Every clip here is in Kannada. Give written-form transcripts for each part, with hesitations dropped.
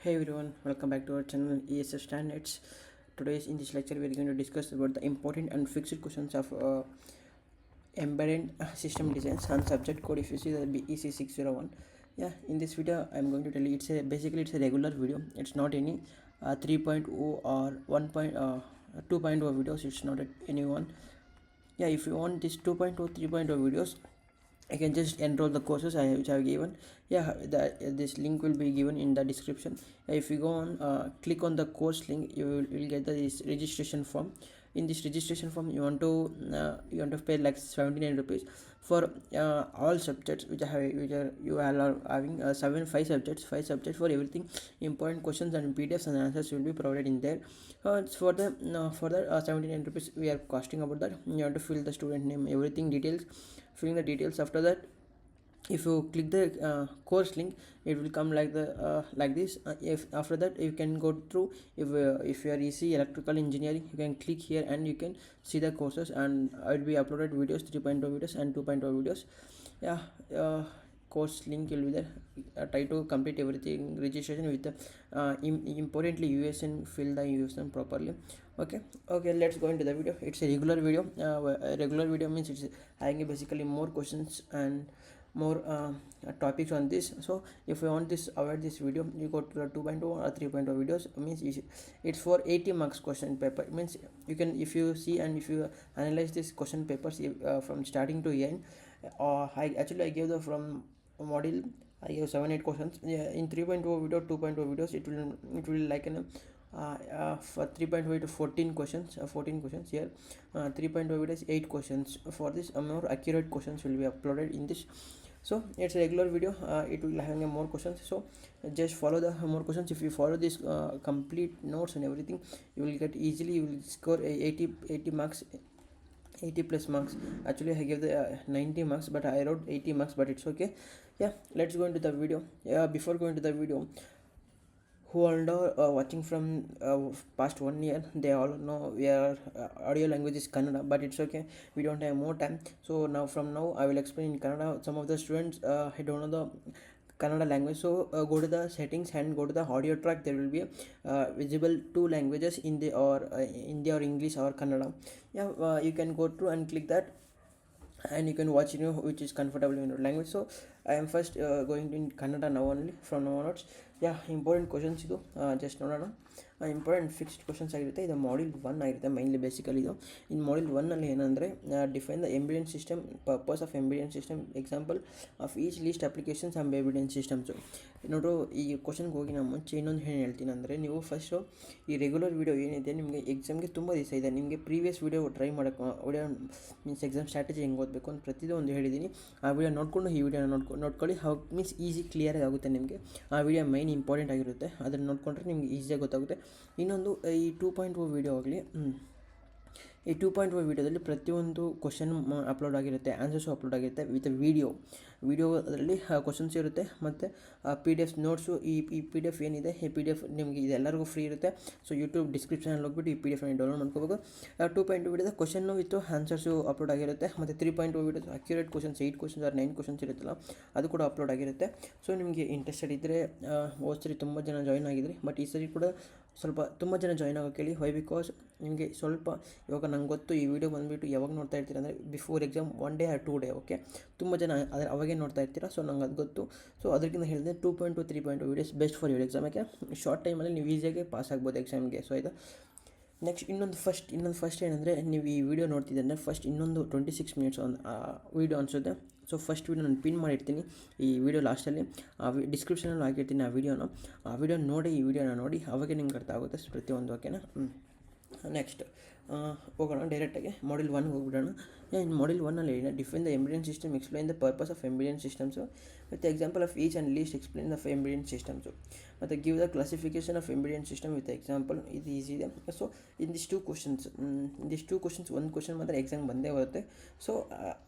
Hey everyone, welcome back to our channel ESS Standards. Today in this lecture we are going to discuss about the important and fixed questions of embedded system designs and subject code. If you see the BEC 601, yeah, in this video I'm going to tell you it's a regular video. It's not any 3.0 or 2.0 videos. It's not any one. Yeah, if you want this 2.0 3.0 videos, I can just enroll the courses which I have given. Yeah, this link will be given in the description. If you go on click on the course link, you will get this registration form. In this registration form you want to pay like 79 rupees for all subjects which you all are having 5 subjects for everything. Important questions and PDFs and answers will be provided in there. For the 79 rupees we are costing about that. You have to fill the student name, everything details, filling the details. After that, if you click the course link, it will come like this. If after that you can go through, if you are EC electrical engineering, you can click here and you can see the courses, and I will be uploaded videos, 3.0 videos and 2.0 videos. Yeah, course link will be there. Try to complete everything registration with importantly USN, fill the USN properly. Okay, let's go into the video. It's a regular video. A regular video means it's having basically more questions and more topics on this. So if you want this avoid this video, you go to the 2.0 or 3.0 videos. Means it's for 80 marks question paper. It means you can, if you see and if you analyze this question papers from starting to end, I gave the from model, I gave 7-8 questions. Yeah, in 3.0 video, 2.0 videos, it will like an for 3.0 to 14 questions, 14 questions here. 3.0 videos 8 questions. For this more accurate questions will be uploaded in this. So it's a regular video. It will have more questions, so just follow the more questions. If you follow this complete notes and everything, you will get easily, you will score 80 marks, 80 plus marks. Actually I gave the 90 marks, but I wrote 80 marks, but it's okay. Yeah, let's go into the video. Yeah, before going to the video, who all are watching from past 1 year, they all know we are audio language is Kannada, but it's okay, we don't have more time. So from now I will explain in Kannada. Some of the students I don't know the Kannada language, so go to the settings and go to the audio track. There will be visible 2 languages, Hindi or English or Kannada. Yeah, you can go through and click that, and you can watch which is comfortable in your language. So I am first going in Kannada now only, from now onwards. Yeah, important questions ಇದು just ನೋಡೋಣ. ಇಂಪಾರ್ಟೆಂಟ್ ಫಿಕ್ಸ್ಡ್ ಕ್ವಶನ್ಸ್ ಆಗಿರುತ್ತೆ. ಇದು ಮಾಡ್ಯೂಲ್ 1 ಆಗಿರುತ್ತೆ ಮೈನ್ಲಿ. ಬೇಸಿಕಲಿ ಇದು ಇನ್ ಮಾಡ್ಯೂಲ್ 1 ಏನಂದರೆ define the embedded system, purpose of embedded system, example of each least applications and embedded systems. ನೋಡು, ಈ ಕ್ವಶನ್ಗೆ ಹೋಗಿ ನಾನು ಮುಂಚೆ ಇನ್ನೊಂದು ಏನು ಹೇಳ್ತೀನಿ ಅಂದರೆ, ನೀವು ಫಸ್ಟು ಈ ರೆಗ್ಯುಲರ್ ವೀಡಿಯೋ ಏನಿದೆ ನಿಮಗೆ ಎಕ್ಸಾಮ್ಗೆ ತುಂಬ ದಿವಸ ಇದೆ, ನಿಮಗೆ ಪ್ರೀವಿಯಸ್ ವೀಡಿಯೋ ಟ್ರೈ ಮಾಡೋಕ್ಕೆ, ವಿಡಿಯೋ ಮೀನ್ಸ್ ಎಕ್ಸಾಮ್ ಸ್ಟ್ರಾಟಜಿ ಹೆಂಗೆ ಓದಬೇಕು ಅಂತ ಪ್ರತಿಯೊಂದು ಹೇಳಿದ್ದೀನಿ. ಆ ವಿಡಿಯೋ ನೋಡಿಕೊಂಡು ಈ ವಿಡಿಯೋನ ನೋಡ್ಕೊಳ್ಳಿ. ಅವಾಗ ಮೀನ್ಸ್ ಈಸಿ ಕ್ಲಿಯರಾಗಿ ಆಗುತ್ತೆ ನಿಮಗೆ. ಆ ವಿಡಿಯೋ ಮೈನ್ ಇಂಪಾರ್ಟೆಂಟ್ ಆಗಿರುತ್ತೆ, ಅದನ್ನು ನೋಡಿಕೊಂಡ್ರೆ ನಿಮಗೆ ಈಸಿಯಾಗಿ ಗೊತ್ತಾಗುತ್ತೆ. ಇನ್ನೊಂದು ಈ 2.0 ವೀಡಿಯೋ ಆಗಲಿ, ಈ 2.0 ವೀಡಿಯೋದಲ್ಲಿ ಪ್ರತಿಯೊಂದು ಕ್ವಶನ್ ಅಪ್ಲೋಡ್ ಆಗಿರುತ್ತೆ, ಆನ್ಸರ್ಸು ಅಪ್ಲೋಡ್ ಆಗಿರುತ್ತೆ ವಿತ್ ವಿಡಿಯೋ ಅದರಲ್ಲಿ ಕ್ವಶನ್ಸ್ ಇರುತ್ತೆ, ಮತ್ತು PDF ನೋಟ್ಸು. ಈ PDF ಏನಿದೆ, ಈ PDF ನಿಮಗೆ ಇದೆಲ್ಲರಿಗೂ ಫ್ರೀ ಇರುತ್ತೆ. ಸೊ ಯೂಟ್ಯೂಬ್ ಡಿಸ್ಕ್ರಿಪ್ಷನಲ್ಲಿ ಹೋಗ್ಬಿಟ್ಟು ಈ PDF ಡೌನ್ಲೋಡ್ ಮಾಡ್ಕೋಬೇಕು. 2.0 ವೀಡಿಯೋದ ಕ್ವಶನ್ನು ವಿತ್ ಆನ್ಸರ್ಸು ಅಪ್ಲೋಡ್ ಆಗಿರುತ್ತೆ, ಮತ್ತು 3.0 ವೀಡಿಯೋದು accurate questions 8 questions or 9 questions ಇರುತ್ತಲ್ಲ, ಅದು ಕೂಡ ಅಪ್ಲೋಡ್ ಆಗಿರುತ್ತೆ. ಸೊ ನಿಮಗೆ ಇಂಟ್ರೆಸ್ಟೆಡ್ ಇದ್ದರೆ, ಹೋದ ಸರಿ ತುಂಬ ಜನ ಜಾಯ್ನ್ ಆಗಿದ್ರಿ, ಬಟ್ ಈ ಸರಿ ಕೂಡ ಸ್ವಲ್ಪ ತುಂಬ ಜನ ಜಾಯ್ನ್ ಆಗೋಕ್ಕೆ ಹೇಳಿ. ವೈ ಬಿಕಾಸ್ ನಿಮಗೆ ಸ್ವಲ್ಪ ಇವಾಗ ನಂಗೆ ಗೊತ್ತು, ಈ ವಿಡಿಯೋ ಬಂದುಬಿಟ್ಟು ಯಾವಾಗ ನೋಡ್ತಾ ಇರ್ತೀರ ಅಂದರೆ before exam 1 day or 2 day. Okay, ತುಂಬ ಜನ ಅವಾಗೇ ನೋಡ್ತಾ ಇರ್ತೀರ, ಸೊ ನಂಗೆ ಅದು ಗೊತ್ತು. ಸೊ ಅದಕ್ಕಿಂತ ಹೇಳಿದೆ 2.0 3.0 ವೀಡಿಯೋಸ್ ಬೆಸ್ಟ್ ಫಾರ್ ಯುವರ್ ಎಕ್ಸಾಮಕ್ಕೆ. ಶಾರ್ಟ್ ಟೈಮಲ್ಲಿ ನೀವು ಈಸಿಯಾಗಿ ಪಾಸ್ ಆಗ್ಬೋದು ಎಕ್ಸಾಮ್ಗೆ. ಸೊ ಇದು ನೆಕ್ಸ್ಟ್ ಇನ್ನೊಂದು ಫಸ್ಟ್ ಏನಂದರೆ, ನೀವು ಈ ವಿಡಿಯೋ ನೋಡ್ತಿದ್ದಂದರೆ ಫಸ್ಟ್ ಇನ್ನೊಂದು 26 ಮಿನಿಟ್ಸ್ ಒಂದು ವೀಡಿಯೋ ಅನಿಸುತ್ತೆ. ಸೊ ಫಸ್ಟ್ ವೀಡಿಯೋ ನಾನು ಪಿನ್ ಮಾಡಿರ್ತೀನಿ ಈ ವಿಡಿಯೋ ಲಾಸ್ಟಲ್ಲಿ, ಡಿಸ್ಕ್ರಿಪ್ಷನಲ್ಲಿ ಹಾಕಿರ್ತೀನಿ ಆ ವಿಡಿಯೋ ನೋಡಿ, ಈ ವಿಡಿಯೋನ ನೋಡಿ, ಅವಾಗೇ ನಿಮ್ಗೆ ಅರ್ಥ ಆಗುತ್ತೆ ಪ್ರತಿಯೊಂದು. ಓಕೆನಾ? ನೆಕ್ಸ್ಟ್ ಹೋಗೋಣ ಡೈರೆಕ್ಟಾಗಿ ಮಾಡ್ಯೂಲ್ 1 ಹೋಗ್ಬಿಡೋಣ. ಇನ್ ಮಾಡ್ಯೂಲ್ 1 ಏನು, define the embedded system, explain the purpose of embedded systems, ಮತ್ತು example of each and least explain the embedded systems, ಮತ್ತು give the classification of embedded system with example. ಇದು ಈಸಿ ಇದೆ. ಸೊ ಇಂದಿಷ್ಟು ಟೂ ಕ್ವಶನ್ಸ್ ಒಂದು ಕ್ವಶನ್ ಮಾತ್ರ ಎಕ್ಸಾಮ್ ಬಂದೇ ಬರುತ್ತೆ. ಸೊ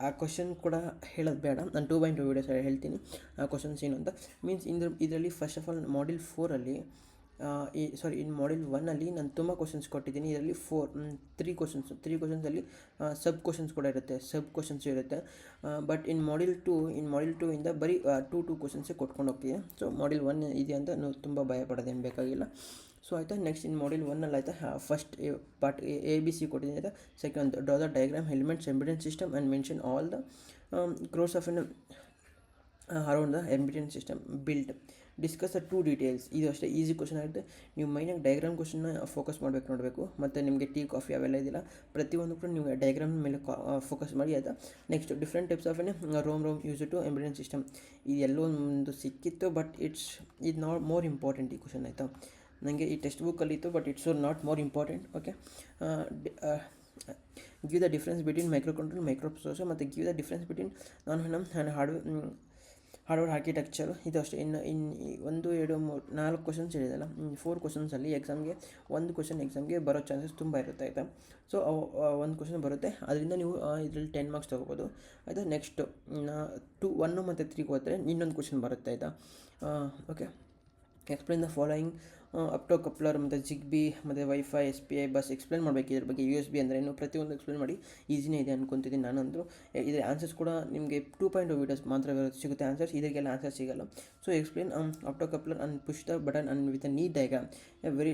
ಆ ಕ್ವಶನ್ ಕೂಡ ಹೇಳೋದು ಬೇಡ, ನಾನು 2.0 ವೀಡಿಯೋಸ್ ಹೇಳ್ತೀನಿ ಆ ಕ್ವಶನ್ಸ್ ಏನು ಅಂತ. ಮೀನ್ಸ್ ಇದರಲ್ಲಿ ಫಸ್ಟ್ ಆಫ್ ಆಲ್ ಮಾಡ್ಯೂಲ್ 4ಅಲ್ಲಿ ಇನ್ ಮಾಡ್ಯೂಲ್ 1ಅಲ್ಲಿ ನಾನು ತುಂಬ ಕ್ವಶನ್ಸ್ ಕೊಟ್ಟಿದ್ದೀನಿ. ಇದರಲ್ಲಿ ತ್ರೀ ಕ್ವಶನ್ಸಲ್ಲಿ ಸಬ್ ಕ್ವಶನ್ಸ್ ಕೂಡ ಇರುತ್ತೆ, ಸಬ್ ಕ್ವಶನ್ಸ್ ಇರುತ್ತೆ. ಬಟ್ ಇನ್ ಮಾಡ್ಯೂಲ್ ಟೂ ಇಂದ ಬರೀ ಟೂ ಕ್ವಶನ್ಸೇ ಕೊಟ್ಕೊಂಡು ಹೋಗ್ತೀವಿ. ಸೊ ಮಾಡ್ಯೂಲ್ 1 ಇದೆ ಅಂತ ನೀವು ತುಂಬ ಭಯ ಪಡೋದೇನು ಬೇಕಾಗಿಲ್ಲ. ಸೊ ಆಯಿತಾ, ನೆಕ್ಸ್ಟ್ ಇನ್ ಮಾಡ್ಯೂಲ್ 1ಅಲ್ಲಿ ಆಯಿತಾ, ಫಸ್ಟ್ ಪಾರ್ಟ್ ABC ಕೊಟ್ಟಿದ್ದೀನಿ ಆಯಿತಾ. Second, draw the diagram elements embedded system and mention all the cross of N around the embedded system built. Discuss the two details. ಇದು ಅಷ್ಟೇ ಈಸಿ ಕ್ವಶನ್ ಆಗುತ್ತೆ. ನೀವು ಮೈನಾಗಿ ಡಯಾಗ್ರಾಮ್ ಕ್ವಶನ್ನ ಫೋಕಸ್ ನೋಡಬೇಕು. ಮತ್ತು ನಿಮಗೆ ಟೀ ಕಾಫಿ ಅವೆಲ್ಲ ಇದಿಲ್ಲ, ಪ್ರತಿಯೊಂದು ಕೂಡ ನೀವು ಡಯಾಗ್ರಾಮ್ ಮೇಲೆ ಫೋಕಸ್ ಮಾಡಿ ಆಯಿತಾ. Next, different types of ROM use to embedded system. ಇದು ಎಲ್ಲೋ ಒಂದು ಸಿಕ್ಕಿತ್ತು, ಬಟ್ ಇದು ನಾಟ್ ಮೋರ್ ಇಂಪಾರ್ಟೆಂಟ್ ಈ ಕ್ವಶನ್ ಆಯಿತಾ. ನನಗೆ ಈ ಟೆಕ್ಸ್ಟ್ ಬುಕ್ಕಲ್ಲಿ ಇತ್ತು, but it's not more important. Okay, give the difference between micro control micro processor, ಮತ್ತು give the difference between hardware architecture. ಇದು ಅಷ್ಟೇ. ಇನ್ನು 1 2 3 4 ಕ್ವಶನ್ಸ್ ಹೇಳಿದಲ್ಲ, 4 ಕ್ವಶನ್ಸಲ್ಲಿ ಒಂದು ಕ್ವಶನ್ ಎಕ್ಸಾಮ್ಗೆ ಬರೋ ಚಾನ್ಸಸ್ ತುಂಬ ಇರುತ್ತೆ ಆಯಿತಾ. ಸೊ ಒಂದು ಕ್ವಶನ್ ಬರುತ್ತೆ, ಅದರಿಂದ ನೀವು ಇದರಲ್ಲಿ 10 ಮಾರ್ಕ್ಸ್ ತೊಗೋಬೋದು ಆಯಿತಾ. ನೆಕ್ಸ್ಟ್ 1 ಮತ್ತು 3 ಹೋದರೆ ಇನ್ನೊಂದು ಕ್ವಶನ್ ಬರುತ್ತೆ ಆಯಿತಾ. Okay, explain the following opto coupler ಮತ್ತು ಜಿಗ್ಬಿ ಮತ್ತು ವೈಫೈ SPI ಬಸ್ ಎಕ್ಸ್ಪ್ಲೇನ್ ಮಾಡಬೇಕು. ಇದ್ರ ಬಗ್ಗೆ USB ಅಂದರೆ ಏನು ಪ್ರತಿಯೊಂದು ಎಕ್ಸ್ಪ್ಲೇನ್ ಮಾಡಿ. ಈಸಿನೇ ಇದೆ ಅನ್ಕೊತಿದ್ದೀನಿ ನಾನಂತೂ. ಇದರ ಆನ್ಸರ್ಸ್ ಕೂಡ ನಿಮಗೆ 2.0 ವೀಡಿಯೋಸ್ ಮಾತ್ರ ಸಿಗುತ್ತೆ ಆನ್ಸರ್ಸ್, ಇದಕ್ಕೆಲ್ಲ ಆನ್ಸರ್ ಸಿಗಲ್ಲ. So explain opto coupler and push the button and with a neat diagram. Very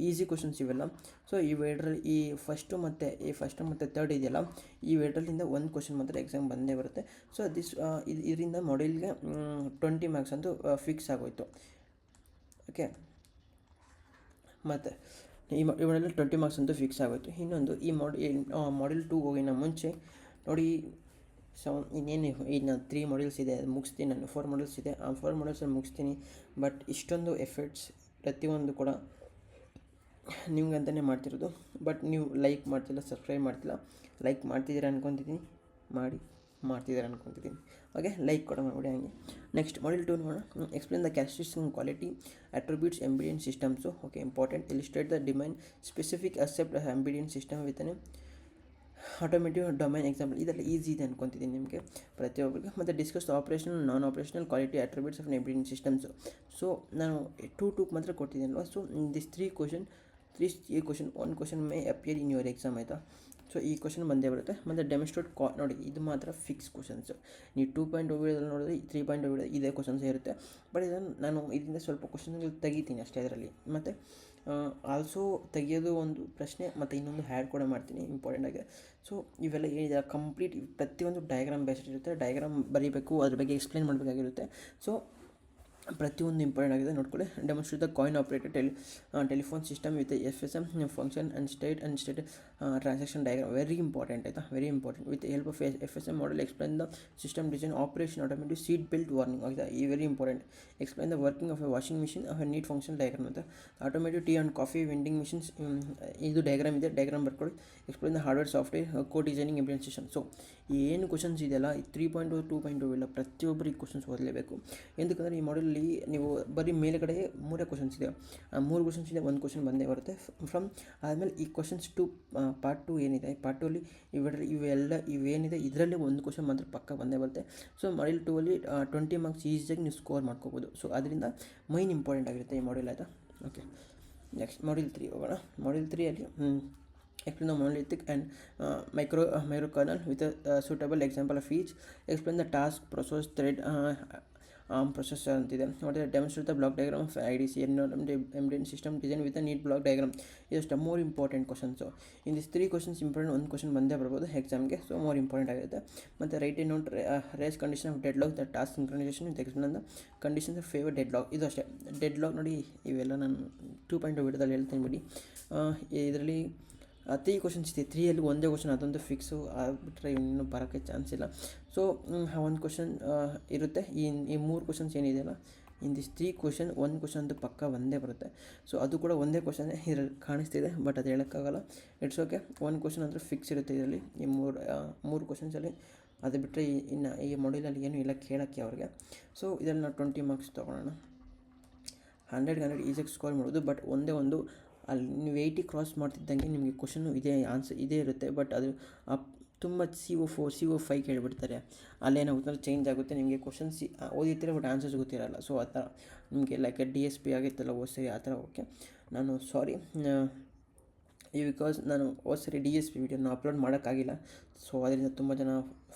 easy questions ಇವೆಲ್ಲ. ಸೊ ಈ ಫಸ್ಟು ಮತ್ತು ಥರ್ಡ್ ಇದೆಯಲ್ಲ, ಈ ಎರಡರಲ್ಲಿಂದ ಒಂದು ಕ್ವಶನ್ ಮಾತ್ರ ಎಕ್ಸಾಮ್ ಬಂದೇ ಬರುತ್ತೆ. ಸೊ ಇದರಿಂದ ಮಾಡ್ಯೂಲ್ಗೆ 20 ಮಾರ್ಕ್ಸ್ ಅಂತೂ ಫಿಕ್ಸ್ ಆಗೋಯ್ತು. ಓಕೆ, ಮತ್ತು ಈ ಮಾಡಲ್ಲಿ 20 ಮಾರ್ಕ್ಸ್ ಅಂತೂ ಫಿಕ್ಸ್ ಆಗೋಯ್ತು. ಇನ್ನೊಂದು, ಈ ಮಾಡ್ಯೂಲ್ 2 ಹೋಗಿನ ಮುಂಚೆ ನೋಡಿ, ಇನ್ನೇನು 3 ಮಾಡ್ಯೂಲ್ಸ್ ಇದೆ, ಅದು ಮುಗಿಸ್ತೀನಿ ನಾನು. 4 ಮಾಡ್ಯೂಲ್ಸ್ ಇದೆ, ಆ 4 ಮಾಡ್ಯೂಲ್ಸಲ್ಲಿ ಮುಗಿಸ್ತೀನಿ. ಬಟ್ ಇಷ್ಟೊಂದು ಎಫರ್ಟ್ಸ್ ಪ್ರತಿಯೊಂದು ಕೂಡ ನಿಮ್ಗಂತಲೇ ಮಾಡ್ತಿರೋದು. ಬಟ್ ನೀವು ಲೈಕ್ ಮಾಡ್ತಿಲ್ಲ, ಸಬ್ಸ್ಕ್ರೈಬ್ ಮಾಡ್ತಿಲ್ಲ. ಲೈಕ್ ಮಾಡ್ತಿದ್ದೀರಾ ಅನ್ಕೊತಿದ್ದೀನಿ, ಮಾಡ್ತಿದ್ದೀರಾ ಅನ್ಕೊತಿದ್ದೀನಿ. ಓಕೆ, ಲೈಕ್ ಕೂಡ ಮಾಡಿ ಹಂಗೆ. ನೆಕ್ಸ್ಟ್ ಮಾಡ್ಯೂಲ್ 2 ನೋಡೋಣ. Explain the characteristics quality attributes embedded systems. Okay, important. Illustrate the domain specific aspect embedded system with automotive domain example. ಇದೆಲ್ಲ ಈಸಿ ಇದೆ ಅನ್ಕೊತಿದ್ದೀನಿ ನಿಮಗೆ ಪ್ರತಿಯೊಬ್ಬರಿಗೆ. ಮತ್ತು discuss operational non operational quality attributes of embedded systems. So ನಾನು 2 ಮಾತ್ರ ಕೊಟ್ಟಿದ್ದೀನಲ್ವ. So this 3 question 1 question may appear in your exam ಆಯಿತಾ. ಸೊ ಈ ಕ್ವಶನ್ ಬಂದೇ ಬರುತ್ತೆ. ಮತ್ತು ಡೆಮೋಸ್ಟ್ರೇಟ್ ನೋಡಿ, ಇದು ಮಾತ್ರ ಫಿಕ್ಸ್ ಕ್ವಶನ್ಸು. ನೀವು 2.0 ವೀಡಿಯೋದಲ್ಲಿ ನೋಡಿದ್ರೆ 3.0 ವೀಡಿಯೋ ಇದೇ ಕ್ವಶನ್ಸೇ ಇರುತ್ತೆ. ಬಟ್ ಇದನ್ನು ನಾನು ಇದರಿಂದ ಸ್ವಲ್ಪ ಕ್ವಶನ್ಗಳು ತೆಗಿತೀನಿ ಅಷ್ಟೇ ಇದರಲ್ಲಿ. ಮತ್ತು ಆಲ್ಸೋ ತೆಗಿಯೋದು ಒಂದು ಪ್ರಶ್ನೆ, ಮತ್ತು ಇನ್ನೊಂದು ಹ್ಯಾಡ್ ಕೂಡ ಮಾಡ್ತೀನಿ ಇಂಪಾರ್ಟೆಂಟಾಗಿ. ಸೊ ಇವೆಲ್ಲ ಏನಿದೆ ಕಂಪ್ಲೀಟ್ ಪ್ರತಿಯೊಂದು ಡಯಾಗ್ರಾಮ್ ಬೇಸ್ಡ್ ಇರುತ್ತೆ. ಡಯಾಗ್ರಾಮ್ ಬರೀಬೇಕು, ಅದ್ರ ಬಗ್ಗೆ ಎಕ್ಸ್ಪ್ಲೇನ್ ಮಾಡಬೇಕಾಗಿರುತ್ತೆ. ಸೊ ಪ್ರತಿಯೊಂದು ಇಂಪಾರ್ಟೆಂಟ್ ಆಗಿದೆ, ನೋಡ್ಕೊಳ್ಳಿ. Demonstrate the coin operated telephone system with FSM function and state transaction diagram. Very important ಆಯಿತಾ, very important. With help of FSM model explain the system design operation automotive seat belt warning ಆಗಿದೆ. ಈ very important. Explain the working of a washing machine of a neat function diagram ಅಂತ. Automotive tea and coffee vending machines, ಇದು ಡಯಾಗ್ರಾಮ್ ಇದೆ, ಡಯಾಗ್ರಾಮ್ ಬರ್ಕೊಳ್ಳಿ. Explain the hardware software code designing embedded system. So ಏನು ಕ್ವಶನ್ಸ್ ಇದೆಯಲ್ಲ, 3.0 2.0 ಇಲ್ಲ, ಪ್ರತಿಯೊಬ್ಬರಿಗೆ ಕ್ವಶನ್ಸ್ ಓದಲೇಬೇಕು. ఎందుకంದರೆ ಈ ಮಾಡೆಲಲ್ಲಿ ನೀವು ಬರೀ ಮೇಲ್ಗಡೆ 3 ಕ್ವಶನ್ಸ್ ಇದೆ, 3 ಕ್ವಶನ್ಸ್ ಇದೆ, 1 ಕ್ವಶನ್ ಬಂದೇ ಬರುತ್ತೆ ಫ್ರಮ್. ಆದಮೇಲೆ ಈ ಕ್ವಶನ್ಸ್ ಪಾರ್ಟ್ 2 ಏನಿದೆ, ಪಾರ್ಟ್ 2 ಅಲ್ಲಿ ಇವೇನಿದೆ ಇದರಲ್ಲಿ 1 ಕ್ವಶನ್ ಮಾತ್ರ ಪಕ್ಕ ಬಂದೇ ಬರುತ್ತೆ. ಸೊ ಮಾಡ್ಯೂಲ್ 2 ಅಲ್ಲಿ 20 ಮಾರ್ಕ್ಸ್ ಈಸಿಯಾಗಿ ನೀವು ಸ್ಕೋರ್ ಮಾಡ್ಕೋಬೋದು. ಸೊ ಅದರಿಂದ ಮೈನ್ ಇಂಪಾರ್ಟೆಂಟ್ ಆಗಿರುತ್ತೆ ಈ ಮಾಡ್ಯೂಲ್ ಆಯಿತಾ. ಓಕೆ, ನೆಕ್ಸ್ಟ್ ಮಾಡ್ಯೂಲ್ 3 ಹೋಗೋಣ. ಮಾಡ್ಯೂಲ್ 3 ಅಲ್ಲಿ explain the monolithic and microkernel with a suitable example of each. Explain the task, process, thread, processor ಅಂತಿದೆ. what is demonstrate the block diagram of IDC embedded system design with a neat block diagram. ಇದಷ್ಟು more important questions. In this 3 questions important, 1 question ಬಂದೇ ಬರ್ಬೋದು ಎಕ್ಸಾಮ್ಗೆ. ಸೊ ಮೋರ್ ಇಂಪಾರ್ಟೆಂಟ್ ಆಗಿರುತ್ತೆ. ಮತ್ತು write a note race condition of dead lock the task synchronisation with explain the conditions of favour dead lock. ಇದು ಅಷ್ಟೇ. ಡೆಡ್ ಲಾಕ್ ನೋಡಿ, ಇವೆಲ್ಲ ನಾನು 2.0 ವಿಡಿಯೋದಲ್ಲಿ ಹೇಳ್ತೀನಿ ಬಿಡಿ. ಇದರಲ್ಲಿ 3 ಕ್ವಶನ್ಸ್ ಇದೆ. 3ಅಲ್ಲಿ ಒಂದೇ ಕ್ವಶನ್, ಅದೊಂದು ಫಿಕ್ಸು. ಆಗಿಬಿಟ್ರೆ ಇನ್ನೂ ಬರೋಕ್ಕೆ ಚಾನ್ಸ್ ಇಲ್ಲ. ಸೊ 1 ಕ್ವಶನ್ ಇರುತ್ತೆ. ಈ 3 ಕ್ವಶನ್ಸ್ ಏನಿದೆಯಲ್ಲ, ಇನ್ ದಿಸ್ 3 ಕ್ವಶನ್ 1 ಕ್ವಶನ್ ಅಂತೂ ಪಕ್ಕ ಒಂದೇ ಬರುತ್ತೆ. ಸೊ ಅದು ಕೂಡ ಒಂದೇ ಕ್ವಶನ್ನೇ ಇದರಲ್ಲಿ ಕಾಣಿಸ್ತಿದೆ, ಬಟ್ ಅದು ಹೇಳೋಕ್ಕಾಗಲ್ಲ. It's okay. 1 ಕ್ವಶನ್ ಅಂದರೆ ಫಿಕ್ಸ್ ಇರುತ್ತೆ ಇದರಲ್ಲಿ, ಈ 3 ಕ್ವಶನ್ಸಲ್ಲಿ. ಅದು ಬಿಟ್ಟರೆ ಇನ್ನು ಈ ಮಾಡ್ಯೂಲಲ್ಲಿ ಏನೂ ಇಲ್ಲ ಕೇಳೋಕ್ಕೆ ಅವ್ರಿಗೆ. ಸೊ ಇದರಲ್ಲಿ ನಾವು 20 ಮಾರ್ಕ್ಸ್ ತೊಗೊಳ್ಳೋಣ. 100 ಈಸಿಯಾಗಿ ಸ್ಕೋರ್ ಮಾಡೋದು. ಬಟ್ ಒಂದೇ ಒಂದು, ಅಲ್ಲಿ ನೀವು 80 ಕ್ರಾಸ್ ಮಾಡ್ತಿದ್ದಂಗೆ ನಿಮಗೆ ಕ್ವಶನ್ನು ಇದೇ ಆನ್ಸರ್ ಇದೇ ಇರುತ್ತೆ. ಬಟ್ ಅದು ತುಂಬ CO4 CO5 ಕೇಳಿಬಿಡ್ತಾರೆ. ಅಲ್ಲೇನಾಗುತ್ತೆ ಅಂದರೆ ಚೇಂಜ್ ಆಗುತ್ತೆ ನಿಮಗೆ ಕ್ವಶನ್ಸ್ ಓದಿರ್ತೀರ ಬಟ್ ಆನ್ಸರ್ಸ್ ಗೊತ್ತಿರಲ್ಲ. ಸೊ ಆ ಥರ ನಿಮಗೆ ಲೈಕ್ DSP ಆಗಿತ್ತಲ್ಲ ಸರಿ ಆ ಥರ. ಓಕೆ, ನಾನು ಸಾರಿ ಬಿಕಾಸ್ ನಾನು ಸರಿ DSP ವೀಡಿಯೋನ ಅಪ್ಲೋಡ್ ಮಾಡೋಕ್ಕಾಗಿಲ್ಲ. ಸೊ ಅದರಿಂದ ತುಂಬ ಜನ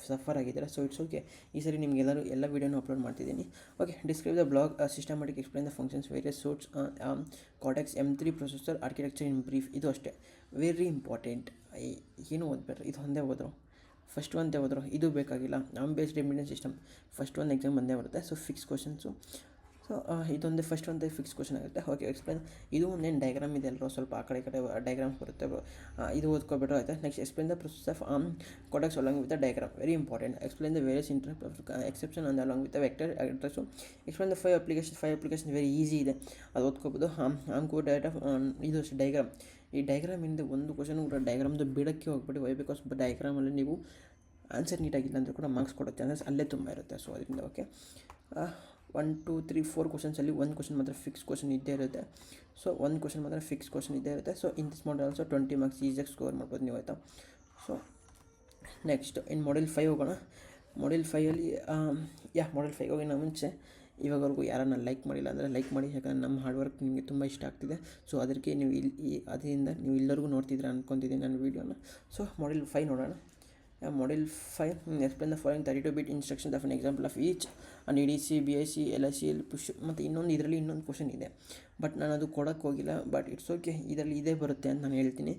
ಸಫರ್ ಆಗಿದ್ದಾರೆ. ಸೊ ಇಟ್ಸ್ ಓಕೆ, ಈ ಸರಿ ನಿಮಗೆಲ್ಲರೂ ಎಲ್ಲ ವೀಡಿಯೋನ ಅಪ್ಲೋಡ್ ಮಾಡ್ತಿದ್ದೀನಿ. Okay, describe the blog systematic explain the functions various sorts Cortex M3 processor architecture in brief. ಇದು ಅಷ್ಟೇ ವೆರಿ ಇಂಪಾರ್ಟೆಂಟ್. ಏನು ಓದಬೇಡ್ರಿ, ಇದು ಒಂದೇ ಓದ್ರು, ಫಸ್ಟ್ ಒಂದೇ ಹೋದ್ರು, ಇದು ಬೇಕಾಗಿಲ್ಲ. ಬೇಸ್ಡ್ ಇಂಡಿಯನ್ ಸಿಸ್ಟಮ್ ಫಸ್ಟ್ ಒಂದು ಎಕ್ಸಾಮ್ ಬಂದೇ ಬರುತ್ತೆ. So fix questions. ಸೊ ಇದೊಂದೇ ಫಸ್ಟ್ ಒಂದು ಫಿಕ್ಸ್ ಕ್ವಶನ್ ಆಗುತ್ತೆ. Okay, explain. ಇದು ಒಂದೇನು ಡಯಾಗ್ರಾಮ್ ಇದೆ ಅಲ್ಲರೂ ಸ್ವಲ್ಪ ಆ ಕಡೆ ಡಯಾಗ್ರಾಮ್ಸ್ ಬರುತ್ತೆ. ಇದು ಓದ್ಕೊಬಿಟ್ರೆ ಆಯ್ತಾ. Next explain the process of Cortex along with the diagram, very important. Explain the various interrupt exception and along with the vector address. Explain the 5 application very easy ಇದೆ, ಅದು ಓದ್ಕೋಬೋದು. ಆಂಕೋ ಡೇಟಾ ಇದು ಅಷ್ಟೇ ಡಯಾಗ್ರಾಮ್. ಈ ಡಯಾಗ್ರಾಮಿಂದ ಒಂದು ಕ್ವಶನ್ ಕೂಡ ಡಯಾಗ್ರಾಮ್ದು ಬಿಡೋಕ್ಕೆ ಹೋಗ್ಬಿಟ್ಟು ವೈ ಬಿಕಾಸ್ ಡಯಾಗ್ರಾಮಲ್ಲಿ ನೀವು ಆನ್ಸರ್ ನೀಟಾಗಿಲ್ಲ ಅಂದರೂ ಕೂಡ ಮಾರ್ಕ್ಸ್ ಕೊಡೋ ಚಾನ್ಸಸ್ ಅಲ್ಲೇ ತುಂಬ ಇರುತ್ತೆ. ಸೊ ಅದರಿಂದ ಓಕೆ 1 2 3 4 ಕ್ವಶನ್ಸಲ್ಲಿ ಒಂದು ಕ್ವಶನ್ ಮಾತ್ರ ಫಿಕ್ಸ್ ಕ್ವಶನ್ ಇದ್ದೇ ಇರುತ್ತೆ. ಸೊ ಒಂದು ಕ್ವಶನ್ ಮಾತ್ರ ಫಿಕ್ಸ್ ಕ್ವಶನ್ ಇದ್ದೇ ಇರುತ್ತೆ. So in this model also 20 marks ಈಸಿಯಾಗಿ ಸ್ಕೋರ್ ಮಾಡ್ಬೋದು ನೀವು ಆಯಿತಾ. ಸೊ ನೆಕ್ಸ್ಟ್ ಇನ್ನು Model 5 ಹೋಗೋಣ. Model 5ಅಲ್ಲಿ Model 5 ಹೋಗಿನ ಮುಂಚೆ ಇವಾಗವರೆಗೂ ಯಾರನ್ನ ಲೈಕ್ ಮಾಡಿಲ್ಲ ಅಂದರೆ ಲೈಕ್ ಮಾಡಿ, ಯಾಕಂದರೆ ನಮ್ಮ ಹಾರ್ಡ್ ವರ್ಕ್ ನಿಮಗೆ ತುಂಬ ಇಷ್ಟ ಆಗ್ತಿದೆ. ಸೊ ಅದಕ್ಕೆ ನೀವು ಅದರಿಂದ ನೀವು ಎಲ್ಲರಿಗೂ ನೋಡ್ತಿದ್ರೆ ಅಂದ್ಕೊತಿದ್ದೀನಿ ನನ್ನ ವೀಡಿಯೋನ. ಸೊ Model 5 ನೋಡೋಣ. Model 5 explain the following 32-bit instructions of an example of each and EDC, BIC, LICL, push. ಮತ್ತು ಇದರಲ್ಲಿ ಇನ್ನೊಂದು ಕ್ವಶನ್ ಇದೆ, ಬಟ್ ನಾನು ಅದು ಕೊಡೋಕ್ಕೆ ಹೋಗಿಲ್ಲ. ಬಟ್ ಇಟ್ಸ್ ಓಕೆ, ಇದರಲ್ಲಿ ಇದೇ ಬರುತ್ತೆ ಅಂತ ನಾನು ಹೇಳ್ತೀನಿ.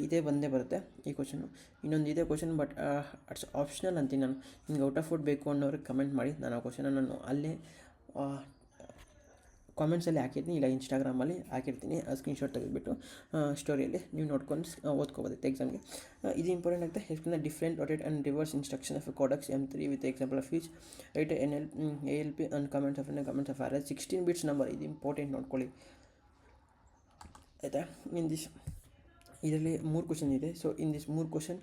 ಇದೇ ಬಂದೇ ಬರುತ್ತೆ ಈ ಕ್ವಶನು. ಇನ್ನೊಂದು ಇದೇ ಕ್ವಶನ್, ಬಟ್ ಇಟ್ಸ್ ಆಪ್ಷನಲ್ ಅಂತೀನಿ ನಾನು. ನಿಮ್ಗೆ ಔಟ್ ಆಫ್ ಔಟ್ ಬೇಕು ಅನ್ನೋರಿಗೆ ಕಮೆಂಟ್ ಮಾಡಿ, ನಾನು ಆ ಕ್ವಶನ ನಾನು ಅಲ್ಲೇ ಕಾಮೆಂಟ್ಸಲ್ಲಿ ಹಾಕಿರ್ತೀನಿ, ಇಲ್ಲ ಇನ್ಸ್ಟಾಗ್ರಾಮಲ್ಲಿ ಹಾಕಿರ್ತೀನಿ. ಸ್ಕ್ರೀನ್ಶಾಟ್ ತೆಗೆದುಬಿಟ್ಟು ಸ್ಟೋರಿಯಲ್ಲಿ ನೀವು ನೋಡ್ಕೊಂಡು ಓದ್ಕೋಬೋದಿತ್ತು ಎಕ್ಸಾಮ್ಗೆ. ಇದು ಇಂಪಾರ್ಟೆಂಟ್ ಆಗುತ್ತೆ. Explain the different rotate and reverse instruction of Cortex M3 with example of each write ALP and comments of RS 16 bits number. ಇದು ಇಂಪಾರ್ಟೆಂಟ್ ನೋಡ್ಕೊಳ್ಳಿ ಆಯಿತಾ. ಇದರಲ್ಲಿ 3 ಕ್ವಶನ್ ಇದೆ. ಸೊ ಇನ್ ದಿಸ್ 3 ಕ್ವಶನ್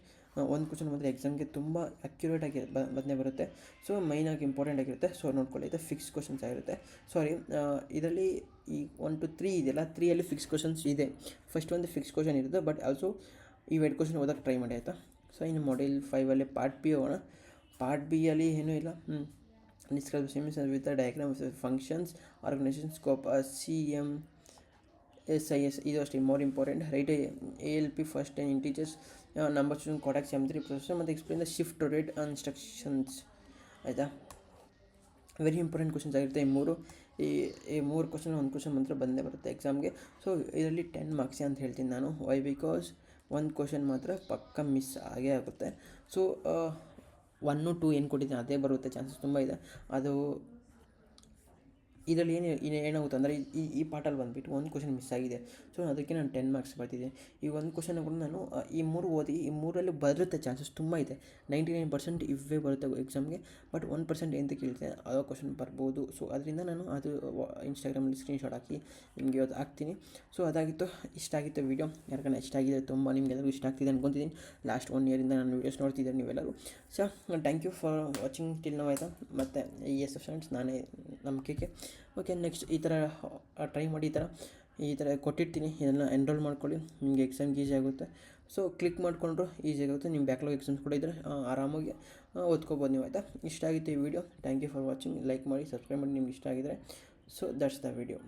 ಒಂದು ಕ್ವಶನ್ ಮಾತ್ರ ಎಕ್ಸಾಮ್ಗೆ ತುಂಬ ಅಕ್ಯುರೇಟಾಗಿ ಬಂದೇ ಬರುತ್ತೆ. ಸೊ ಮೈನಾಗಿ ಇಂಪಾರ್ಟೆಂಟ್ ಆಗಿರುತ್ತೆ. ಸೊ ನೋಡ್ಕೊಳ್ಳಿ, ಇದು ಫಿಕ್ಸ್ ಕ್ವಶನ್ಸ್ ಆಗಿರುತ್ತೆ. ಸಾರಿ, ಇದರಲ್ಲಿ ಈ 1 to 3 ಇದೆಯಲ್ಲ, 3ಅಲ್ಲಿ ಫಿಕ್ಸ್ ಕ್ವಶನ್ಸ್ ಇದೆ. ಫಸ್ಟ್ ಒಂದು ಫಿಕ್ಸ್ ಕ್ವಶನ್ ಇರುತ್ತೆ, ಬಟ್ ಆಲ್ಸೋ ಈ 2 ಕ್ವಶನ್ ಓದೋಕ್ಕೆ ಟ್ರೈ ಮಾಡಿ ಆಯಿತಾ. ಸೊ ಇನ್ನು Model 5ಅಲ್ಲಿ ಪಾರ್ಟ್ ಬಿ ಹೋಗೋಣ. ಪಾರ್ಟ್ ಬಿ ಅಲ್ಲಿ ಏನೂ ಇಲ್ಲ. Describe CMSIS with diagram functions organization scope CMSIS. ಇದು ಅಷ್ಟೇ more important. Write ALP first 10 integers number choose Cortex M3 processor ಮತ್ತು explain the shift rotate instructions ಆಯಿತಾ. ವೆರಿ ಇಂಪಾರ್ಟೆಂಟ್ ಕ್ವಶನ್ಸ್ ಆಗಿರುತ್ತೆ ಈ ಮೂರು ಕ್ವಶನ್. ಒಂದು ಕ್ವಶನ್ ಮಾತ್ರ ಬಂದೇ ಬರುತ್ತೆ ಎಕ್ಸಾಮ್ಗೆ. ಸೊ ಇದರಲ್ಲಿ 10 ಮಾರ್ಕ್ಸ್ ಅಂತ ಹೇಳ್ತೀನಿ ನಾನು. ವೈ ಬಿಕಾಸ್ ಒಂದು ಕ್ವಶನ್ ಮಾತ್ರ ಪಕ್ಕ ಮಿಸ್ ಆಗೇ ಆಗುತ್ತೆ. ಸೊ 1 2 ಏನು ಕೊಟ್ಟಿದ್ದೀನಿ ಅದೇ ಬರುತ್ತೆ ಚಾನ್ಸಸ್ ತುಂಬ ಇದೆ. ಅದು ಇದರಲ್ಲಿ ಏನಾಗುತ್ತೆ ಅಂದರೆ ಈ ಪಾರ್ಟಲ್ಲಿ ಬಂದುಬಿಟ್ಟು ಒಂದು ಕ್ವಶನ್ ಮಿಸ್ ಆಗಿದೆ. ಸೊ ಅದಕ್ಕೆ ನಾನು 10 ಮಾರ್ಕ್ಸ್ ಬರ್ತಿದ್ದೆ. ಈ ಒಂದು ಕ್ವಶನ್ ಕೂಡ ನಾನು ಈ 3 ಓದಿ ಈ 3ರಲ್ಲಿ ಬರುತ್ತೆ ಚಾನ್ಸಸ್ ತುಂಬ ಇದೆ. 99% ಇವೇ ಬರುತ್ತೆ ಎಕ್ಸಾಮ್ಗೆ, ಬಟ್ 1% ಅಂತ ಕೇಳ್ತೇನೆ ಅದೋ ಕ್ವಶನ್ ಬರ್ಬೋದು. ಸೊ ಅದರಿಂದ ನಾನು ಅದು ಇನ್ಸ್ಟಾಗ್ರಾಮಲ್ಲಿ ಸ್ಕ್ರೀನ್ಶಾಟ್ ಹಾಕಿ ನಿಮಗೆ ಇವತ್ತು ಹಾಕ್ತೀನಿ. ಸೊ ಅದಾಗಿತ್ತು, ಇಷ್ಟ ಆಗಿತ್ತು ವೀಡಿಯೋ. ಯಾಕಂದರೆ ಇಷ್ಟ ಆಗಿದೆ, ತುಂಬ ನಿಮಗೆಲ್ಲರಿಗೂ ಇಷ್ಟ ಆಗ್ತಿದೆ ಅನ್ಕೊತಿದ್ದೀನಿ. ಲಾಸ್ಟ್ 1 ಇಯರಿಂದ ನಾನು ವೀಡಿಯೋಸ್ ನೋಡ್ತಿದ್ದಾರೆ ನೀವೆಲ್ಲರೂ. So thank you for watching till now ಆಯಿತಾ. ಮತ್ತು ಸ್ಟೂಡೆಂಟ್ಸ್ ನಾನೇ ನಂಬಿಕೆ. ಓಕೆ, ನೆಕ್ಸ್ಟ್ ಈ ಥರ ಟ್ರೈ ಮಾಡಿ, ಈ ಥರ ಕೊಟ್ಟಿರ್ತೀನಿ, ಇದನ್ನು ಎನ್ರೋಲ್ ಮಾಡ್ಕೊಳ್ಳಿ, ನಿಮಗೆ ಎಕ್ಸಾಮ್ಗೆ ಈಸಿ ಆಗುತ್ತೆ. ಸೊ ಕ್ಲಿಕ್ ಮಾಡಿಕೊಂಡ್ರು ಈಸಿ ಆಗುತ್ತೆ. ನಿಮ್ಮ ಬ್ಯಾಕ್ಲಾಗ್ ಎಕ್ಸಾಮ್ಸ್ ಕೂಡ ಇದ್ದರೆ ಆರಾಮಾಗಿ ಓದ್ಕೋಬೋದು ನೀವು ಆಯಿತಾ. ಇಷ್ಟ ಆಗಿತ್ತು ಈ video. Thank you for watching. Like ಮಾಡಿ, ಸಬ್ಸ್ಕ್ರೈಬ್ ಮಾಡಿ ನಿಮ್ಗೆ ಇಷ್ಟ ಆಗಿದರೆ. So that's the video.